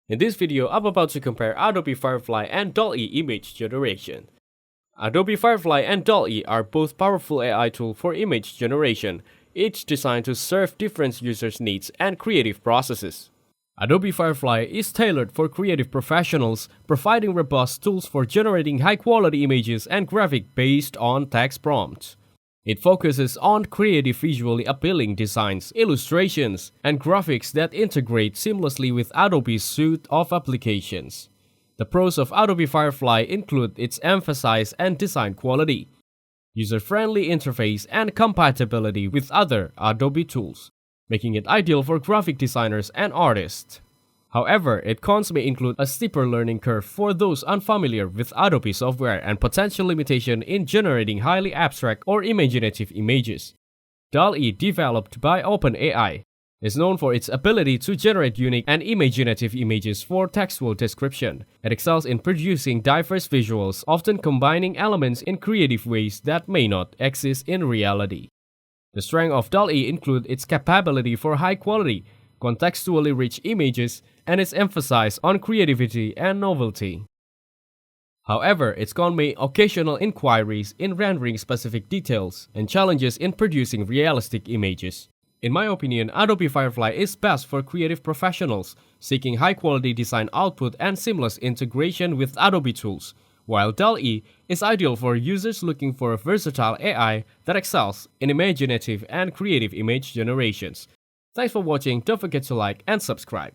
In this video, I'm about to compare Adobe Firefly and DALL-E image generation. Adobe Firefly and DALL-E are both powerful AI tools for image generation, each designed to serve different users' needs and creative processes. Adobe Firefly is tailored for creative professionals, providing robust tools for generating high-quality images and graphics based on text prompts. It focuses on creative, visually appealing designs, illustrations, and graphics that integrate seamlessly with Adobe's suite of applications. The pros of Adobe Firefly include its emphasis and design quality, user-friendly interface, and compatibility with other Adobe tools, making it ideal for graphic designers and artists. However, its cons may include a steeper learning curve for those unfamiliar with Adobe software and potential limitation in generating highly abstract or imaginative images. DALL-E, developed by OpenAI, is known for its ability to generate unique and imaginative images for textual description. It excels in producing diverse visuals, often combining elements in creative ways that may not exist in reality. The strength of DALL-E include its capability for high-quality, contextually rich images, and its emphasis on creativity and novelty. However, its cons may occasional inquiries in rendering specific details and challenges in producing realistic images. In my opinion, Adobe Firefly is best for creative professionals seeking high-quality design output and seamless integration with Adobe tools, while DALL-E is ideal for users looking for a versatile AI that excels in imaginative and creative image generations. Thanks for watching, don't forget to like and subscribe.